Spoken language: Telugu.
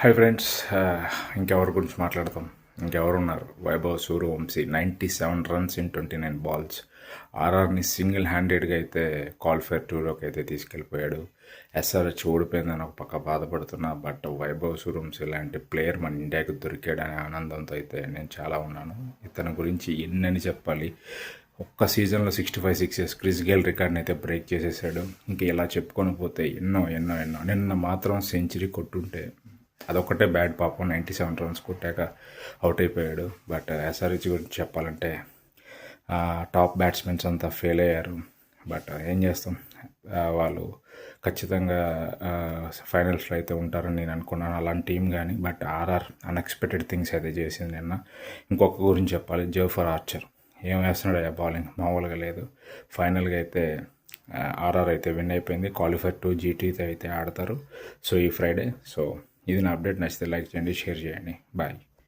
Hi friends. ఇంకెవరి గురించి మాట్లాడతాం? ఇంకెవరున్నారు? Vaibhav Suryavanshi 97 runs in 29 balls. ఆర్ఆర్ని సింగిల్ హ్యాండెడ్గా అయితే క్వాలిఫైర్ టూలోకి అయితే తీసుకెళ్ళిపోయాడు. ఎస్ఆర్హెచ్ ఓడిపోయిందని ఒక పక్క బాధపడుతున్నా, బట్ వైభవ్ సూర్యవంశీ లాంటి ప్లేయర్ మన ఇండియాకి దొరికాడనే ఆనందంతో అయితే నేను చాలా ఉన్నాను. ఇతని గురించి ఎన్నని చెప్పాలి. ఒక్క సీజన్లో 65 సిక్సెస్, క్రిస్ గేల్ రికార్డ్ని అయితే బ్రేక్ చేసేసాడు. ఇంకా ఇలా చెప్పుకొని పోతే ఎన్నో ఎన్నో ఎన్నో. నిన్న మాత్రం సెంచరీ కొట్టుంటే అదొక్కటే బ్యాడ్, పాపం 97 రన్స్ కొట్టాక అవుట్ అయిపోయాడు. బట్ ఎస్ఆర్హెచ్ గురించి చెప్పాలంటే టాప్ బ్యాట్స్మెన్స్ అంతా ఫెయిల్ అయ్యారు. బట్ ఏం చేస్తాం, వాళ్ళు ఖచ్చితంగా ఫైనల్స్లో అయితే ఉంటారని నేను అనుకున్నాను, అలాంటి టీం కానీ. బట్ ఆర్ఆర్ అన్ఎక్స్పెక్టెడ్ థింగ్స్ అయితే చేసింది నిన్న. ఇంకొక గురించి చెప్పాలి, జోఫర్ ఆర్చర్ ఏం వేస్తున్నాడు ఆ బౌలింగ్, మామూలుగా లేదు. ఫైనల్గా అయితే ఆర్ఆర్ అయితే విన్ అయిపోయింది. క్వాలిఫైర్ టు జీటీతో అయితే ఆడతారు. సో ఈ ఫ్రైడే. సో ఇది నా అప్డేట్. నచ్చితే లైక్ చేయండి, షేర్ చేయండి. బాయ్.